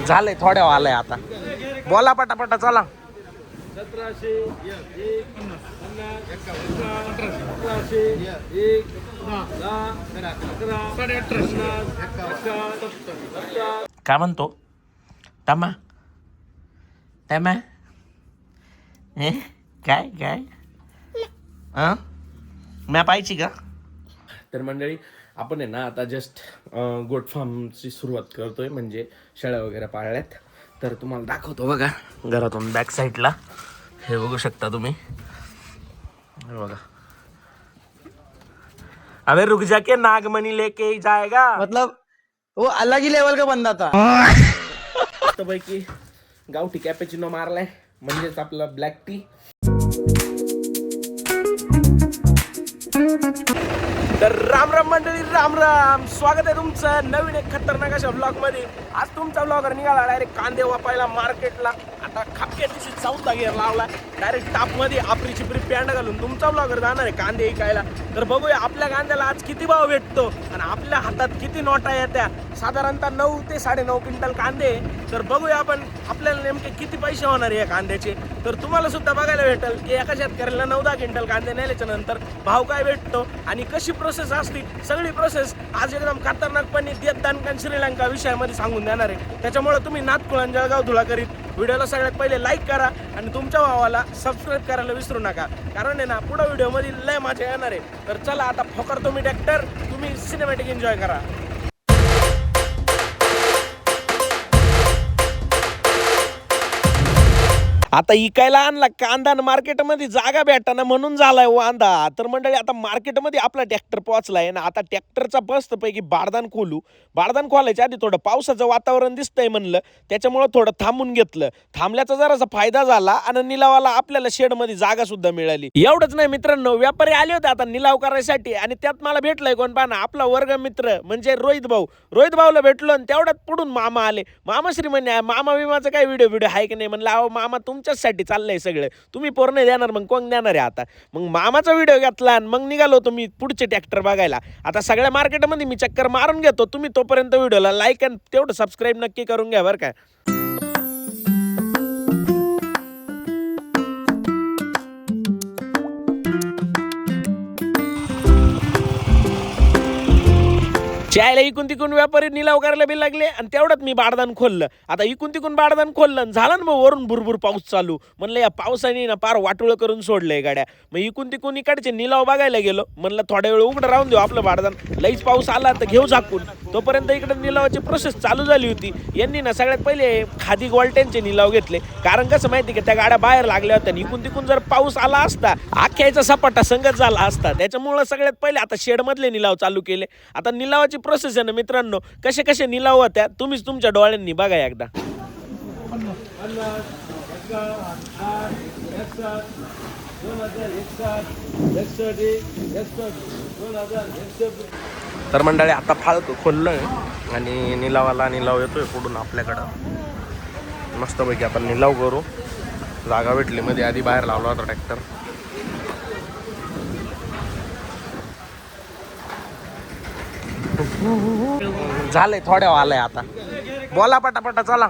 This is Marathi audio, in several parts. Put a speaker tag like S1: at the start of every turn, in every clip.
S1: झालंय थोड्या आलंय आता बोला पटापटा चला 1700 काय म्हणतो तमा तमा काय काय मॅ पाहिजे का तर मंडळी आपण आहे ना आता जस्ट गोट फार्मची सुरुवात करतोय म्हणजे शेळ्या वगैरे पाळल्यात तर तुम्हाला दाखवतो बघा घरातून बॅक साईडला हे बघू शकता तुम्ही हे बघा अबे रुक जाके नागमणी लेके ही जाएगा
S2: मतलब वो अलग ही लेवल का बंदा था
S1: तो पैकी गावठी कॅपेचिनो मारलाय म्हणजेच आपला ब्लॅक टी तर राम राम मंडळी राम राम स्वागत आहे तुमचं नवीन एक खतरनाक अशा ब्लॉग मध्ये आज तुमचा ब्लॉगर निघाला डायरेक्ट कांदे वापायला मार्केटला आता खपक्या दिवशी चौथा गिअर लावला डायरेक्ट टाप मध्ये आपली चिपरी पॅन्ट घालून तुमचा ब्लॉगर जाणार आहे कांदे विकायला तर बघूया आपल्या कांद्याला आज किती भाव भेटतो आणि आपल्या हातात किती नोटा येत्या साधारणतः 9 ते 9.5 क्विंटल कांदे तर बघूया आपण आपल्याला नेमके किती पैसे होणार आहे या कांद्याचे तर तुम्हाला सुद्धा बघायला भेटेल की एका शेतकऱ्याला 9-10 क्विंटल कांदे नेल्याच्या नंतर भाव काय भेटतो आणि कशी प्रोसेस असते सगळी प्रोसेस आज एकदम खतरनाकपणे देत श्रीलंका विषयामध्ये सांगून देणार आहे त्याच्यामुळे तुम्ही नाथकुळण जळगाव धुळा करीत व्हिडिओला सगळ्यात पहिले लाईक करा आणि तुमच्या भावाला सबस्क्राईब करायला विसरू नका कारण आहे ना पुढे व्हिडिओमध्ये लय मजा येणार आहे तर चला आता फोकरतो मी ट्रॅक्टर तुम्ही सिनेमॅटिक एन्जॉय करा आता इकायला आणला कांदा मार्केटमध्ये जागा भेटाना म्हणून झालाय वांदा तर मंडळी आता मार्केटमध्ये आपला ट्रॅक्टर पोहोचलाय ना आता ट्रॅक्टरचा मस्तपैकी बारदान खोलायच्या आधी थोडं पावसाचं वातावरण दिसतंय म्हणलं त्याच्यामुळं थोडं थांबून घेतलं थांबल्याचा जरासा फायदा झाला आणि निलावाला आपल्याला शेडमध्ये जागा सुद्धा मिळाली एवढंच नाही मित्रांनो व्यापारी आले होते आता निलाव करायसाठी आणि त्यात मला भेटलंय कोण पाहना आपला वर्ग मित्र म्हणजे रोहित भाऊला भेटलो आणि तेवढ्यात पुढून मामा आले मामाश्री म्हणे मामा विमाचा काय व्हिडिओ आहे की नाही म्हणलं अहो मामा तुमच्यासाठी चाललंय सगळं तुम्ही पोरणे देणार मग कोण देणार आहे आता मग मामाचा व्हिडिओ घेतला आणि मग निघालो तुम्ही पुढचे ट्रॅक्टर बघायला आता सगळ्या मार्केटमध्ये मी चक्कर मारून घेतो तुम्ही तोपर्यंत व्हिडिओला लाईक आणि तेवढं सबस्क्राईब नक्की करून घ्या बरं का चायला इकून तिकून व्यापारी निलाव करायला बी लागले आणि तेवढ्यात मी बारदान खोललं आता इकून तिकून बारदान खोललं झालं ना मग वरून भुरभुर पाऊस चालू म्हणलं या पावसाने ना पार वाटुळं करून सोडलंय गाड्या मग इकून तिकून इकडचे निलाव बघायला गेलो म्हणलं थोड्या वेळ उघडं राहून देऊ आपलं बारदान लईच पाऊस आला तर घेऊ झाकून तोपर्यंत इकडे निलावाची प्रोसेस चालू झाली होती यांनी ना सगळ्यात पहिले खादी गोल्ट्यांचे निलाव घेतले कारण कसं माहिती का त्या गाड्या बाहेर लागल्या होत्या इकून तिकून जर पाऊस आला असता आख्याचा सपाटा संगत झाला असता त्याच्यामुळे सगळ्यात पहिले आता शेडमधले निलाव चालू केले आता निलावाची प्रोसेस आहे ना मित्रांनो कसे कसे निलाव होत्या तुम्हीच तुमच्या डोळ्यांनी बघा एकदा तर मंडळी आता फाळक खोललोय आणि निलाव येतोय पुढून आपल्याकडं मस्तपैकी आपण निलाव करू जागा भेटली मध्ये आधी बाहेर लावला होता ट्रॅक्टर झालंय थोड्या आलंय आता बोला पटापटा चला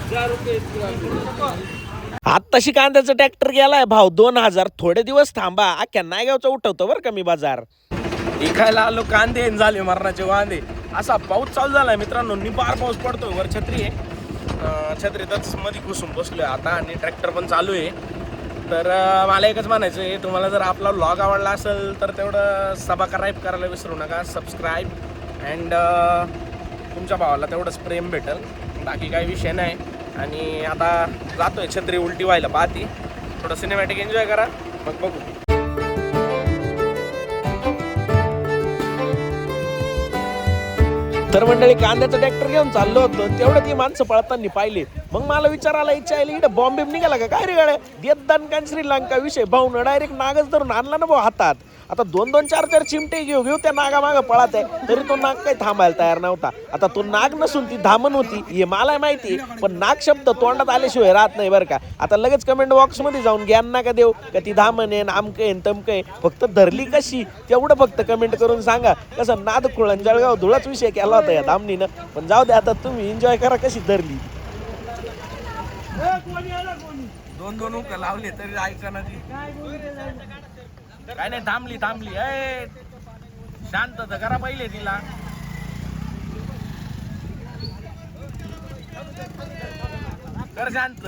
S1: 2000 रुपये आत्ताशी कांद्याचा ट्रॅक्टर गेलाय भाव 2000 थोडे दिवस थांबा अख्ख्या नायगावचा उठवतो बरं का मी बाजार इकायला आलो कांदे आणि झाले मरणाचे वांदे. असा पाऊस चालू झालाय मित्रांनो, निबार पाऊस पडतोय. वर छत्री आहे, छत्रीतच मध्ये घुसून बसलोय आता आणि ट्रॅक्टर पण चालू आहे. तर मला एकच म्हणायचं आहे, तुम्हाला जर आपला व्लॉग आवडला असेल तर तेवढं सबस्क्राईब करायला विसरू नका. सबस्क्राईब अँड तुमच्या भावाला तेवढंच प्रेम भेटेल, बाकी काही विषय नाही. आणि आता जातोय, छत्री उलटी व्हायला पाहती, थोडं सिनेमॅटिक एन्जॉय करा, मग बघू. तर मंडळी कांद्याचं ट्रॅक्टर घेऊन चाललो होतो, तेवढं ती माणसं पळताना पाहिली. मग मला विचारायला इच्छा आली, इकडे बॉम्बे निघाला का काय रे गाड्या, देत श्रीलंका विषय भाऊन डायरेक्ट नागच धरून आणला ना भाऊ हातात. आता 2-2, 4-4 चिमटे घेऊ त्या नागामागं पळत आहे, तरी तो नाग काही थांबायला तयार नव्हता. आता तो नाग नसून ती धामण होती हे मला माहिती, पण नाग शब्द तोंडात आल्याशिवाय राहत नाही बरं का. आता लगेच कमेंट बॉक्स मध्ये जाऊन ज्ञान नका देऊ का ती धामण आहे, आमकं आहे तमकं आहे. फक्त धरली कशी तेवढं फक्त कमेंट करून सांगा. कसं नाद खुळण जळगाव धुळाच विषय केला होता या धामणीनं, पण जाऊ दे, आता तुम्ही एन्जॉय करा कशी धरली. 2-2 उका लावले तरी ऐका ना ती. काय नाही, थांबली ए शांत तर करा पहिले तिला. कर शांत.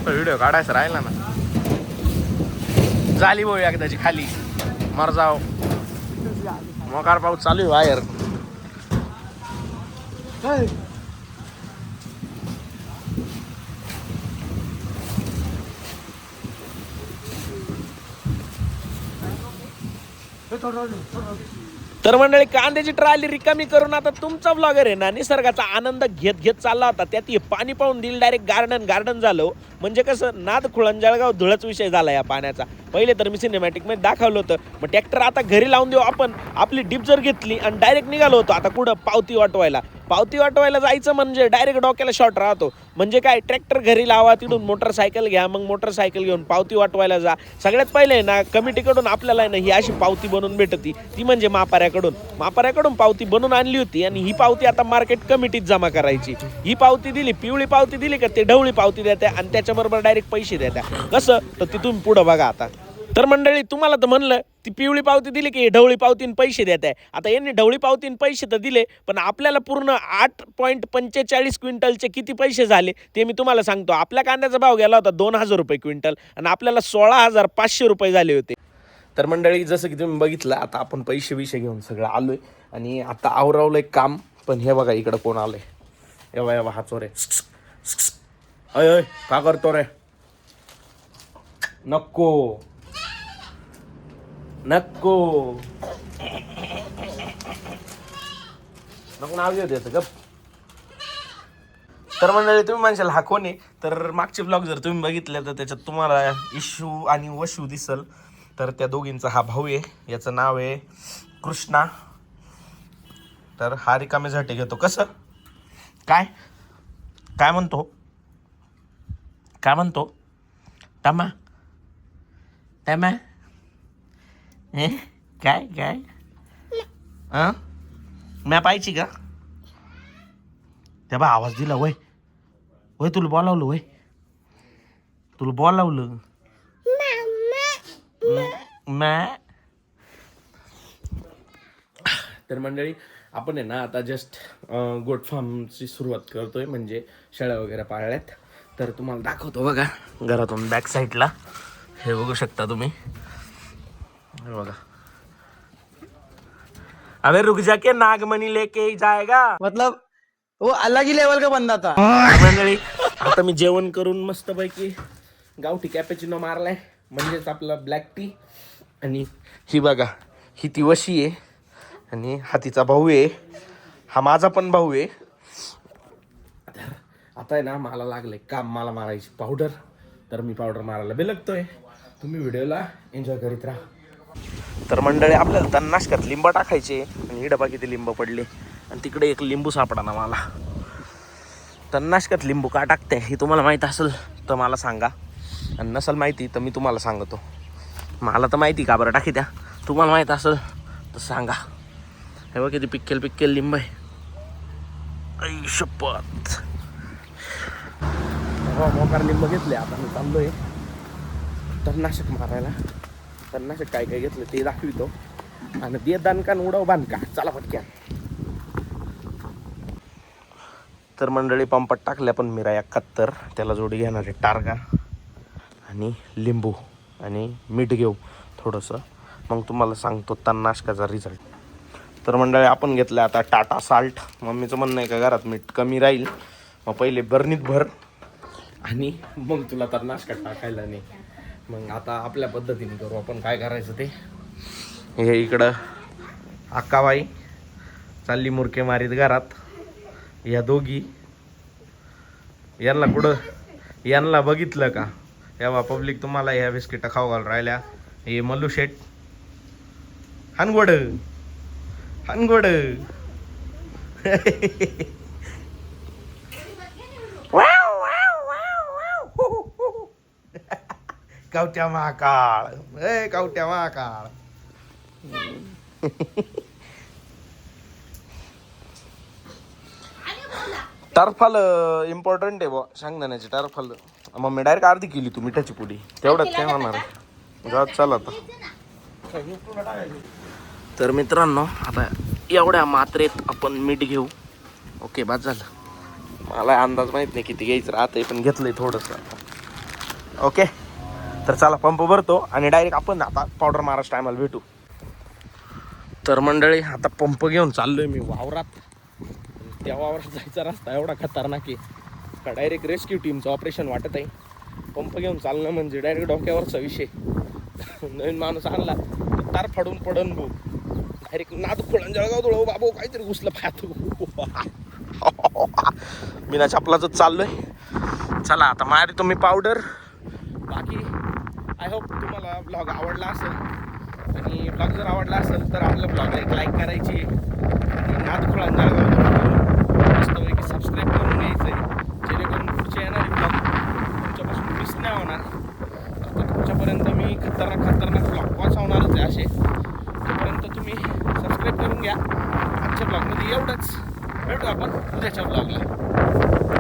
S1: व्हिडिओ काढायचं राहिला ना, झाली भाऊ एकदाची खाली मर जाव. मोकार पाऊस चालू आहे बाहेर. तर मंडळी कांद्याची ट्रॉली रिकामी करून आता तुमचा ब्लॉगर आहे ना निसर्गाचा आनंद घेत घेत चालला होता. त्यात हे पाणी पाहून दिल डायरेक्ट गार्डन झालं. म्हणजे कसं नाद खुळण जळगाव धुळच विषय झाला या पाण्याचा. पहिले तर मी सिनेमॅटिक मध्ये दाखवलं होतं. मग ट्रॅक्टर आता घरी लावून देऊ आपण. आपली डिप जर घेतली आणि डायरेक्ट निघालो होतो. आता कुठं पावती वाटवायला जायचं म्हणजे डायरेक्ट डोक्याला शॉट राहतो. म्हणजे काय, ट्रॅक्टर घरी लावा, तिथून मोटरसायकल घ्या, मग मोटरसायकल घेऊन पावती वाटवायला जा. सगळ्यात पहिले ना कमिटीकडून आपल्याला ना ही अशी पावती बनवून भेटती, ती म्हणजे मापाऱ्याकडून पावती बनवून आणली होती. आणि ही पावती आता मार्केट कमिटीत जमा करायची. ही पावती दिली, पिवळी पावती दिली का ते ढवळी पावती देत्या आणि त्याच्याबरोबर डायरेक्ट पैसे देत्या. कसं तर ती तुम्ही पुढं बघा आता. तर मंडळी तुम्हाला तर म्हणलं ती पिवळी पावती दिली की ढवळी पावतीन पैसे देत आहे. आता यांनी ढवळी पावतीन पैसे तर दिले, पण आपल्याला पूर्ण 8.45 क्विंटलचे किती पैसे झाले ते मी तुम्हाला सांगतो. आपल्या कांद्याचा भाव गेला होता 2,000 रुपये क्विंटल आणि आपल्याला 16,500 रुपये झाले होते. तर मंडळी जसं की तुम्ही बघितलं, आता आपण पैसे घेऊन सगळं आलोय आणि आता आवरावलं एक काम. पण हे बघा इकडं कोण आलंय, एवा हा चोर आहे. अय का करतो रे, नको नाव घेऊ द्यायचं गप. तर मंडळी तुम्ही म्हणशाल हा कोण आहे, तर मागचे ब्लॉग जर तुम्ही बघितले तर त्याच्यात तुम्हाला इशू आणि वशू दिसल. तर त्या दोघींचा हा भाऊ आहे, याचं नाव आहे कृष्णा. तर हा रिकामे झटे घेतो. कसं काय म्हणतो टमा काय म्या पाहिजे का त्या बा आवाज दिला. वय तुला बोलावलं तर मंडळी आपण आहे ना आता जस्ट गोट फार्मची सुरुवात करतोय, म्हणजे शेळ्या वगैरे पाळल्यात. तर तुम्हाला दाखवतो बघा घरातून बॅक साईडला, हे बघू शकता तुम्ही. हे बघा, अबे रुक जाके नागमणी लेके जाएगा,
S2: मतलब वो अलग ही लेवल का बंदा था.
S1: मंडळी आता मी जेवण करून मस्तपैकी गावठी कॅपेचिनो मारलाय, म्हणजेच आपला ब्लॅक टी. आणि ही बघा, ही ती वशी आहे आणि हा तिचा भाऊ आहे, हा माझा पण भाऊ आहे. आता आहे ना मला लागलंय काम, मला मारायची पावडर. तर मी पावडर मारायला बिलगतोय. तुम्ही व्हिडिओला एन्जॉय करीत राहा. तर मंडळी आपल्याला तणनाशकात लिंब टाकायचे आणि ही डबा किती लिंब पडले आणि तिकडे एक लिंबू सापडा ना मला. तणनाशकात लिंबू का टाकते हे तुम्हाला माहीत असेल तर मला सांगा, आणि नसेल माहिती तर मी तुम्हाला सांगतो. मला तर माहिती का बरं टाकी द्या, तुम्हाला माहीत असेल तर सांगा. हे बघ किती पिक्केल लिंब आहे. आई शपथ. मोकार लिंब घेतले. आता मी चाललोय तणनाशक मारायला. तणनाशक काय काय घेतलं ते दाखवितो आणि दे दणका उडव बांधका. चला पटक्या. तर मंडळी पंपात टाकल्या पण मिरा 71, त्याला जोडी घेणार आहे टार्गा आणि लिंबू आणि मीठ घेऊ थोडंसं, मग तुम्हाला सांगतो तणनाशकाचा रिझल्ट. तर मंडळी आपण घेतलं आता टाटा साल्ट. मम्मीचं म्हणणं आहे का घरात मीठ कमी राहील, मग पहिले बरणीत भर आणि मग तुला तणनाशकात टाकायला नाही. मग आता आपल्या पद्धतीने करू आपण. काय करायचं ते, हे इकडं अक्काबाई चालली मुरके मारीत घरात. या दोघी यांना बघितलं का यावा पब्लिक तुम्हाला ह्या बिस्किट खाऊ घाल राहिल्या. हे मल्लू शेट हनगोड कावट्या महाकाळ. कावट्या महाकाळ. टर्फाल इम्पॉर्टंट आहे बुवा शेंगदाण्याची टर्फाल. मग मी डायरेक्ट अर्धी केली तू मिठाची पुडी तेवढ्यात काय होणार आहे. जात चाल आता. तर मित्रांनो आता एवढ्या मात्रेत आपण मीठ घेऊ. ओके बस झालं. मला अंदाज माहीत नाही किती घ्यायचं राहतंय पण घेतलंय थोडंसं. ओके तर चला पंप भरतो आणि डायरेक्ट आपण आता पावडर मारायच्या टायमाला भेटू. तर मंडळी आता पंप घेऊन चाललोय मी वावरात. त्या वावरात जायचा रस्ता एवढा खतरनाक आहे का डायरेक्ट रेस्क्यू टीमचं ऑपरेशन वाटत आहे. पंप घेऊन चालणं म्हणजे डायरेक्ट डोक्यावरचा विषय. नवीन माणूस आणला तर तार फाडून पडन भाऊ. डायरेक्ट नाद खोळून जळगाव धुळो बाबू काहीतरी घुसलं पाहतो. मी ना चपलाच चाललोय. चला आता मारी तुम्ही पावडर. बाकी आय होप तुम्हाला ब्लॉग आवडला असेल, आणि ब्लॉग जर आवडला असेल तर आपल्या ब्लॉगला एक लाईक करायची आणि नाद खोळा जळगाव मस्तपैकी सबस्क्राईब करून घ्यायचं आहे, जेणेकरून पुढचे येणारे ब्लॉग तुमच्यापासून मिस नाही होणार. आता तुमच्यापर्यंत मी खतरनाक ब्लॉग पोहोचवणारच आहे असे. तोपर्यंत तुम्ही सबस्क्राईब करून घ्या. आजच्या ब्लॉगमध्ये एवढंच. भेटू आपण उद्याच्या ब्लॉगला.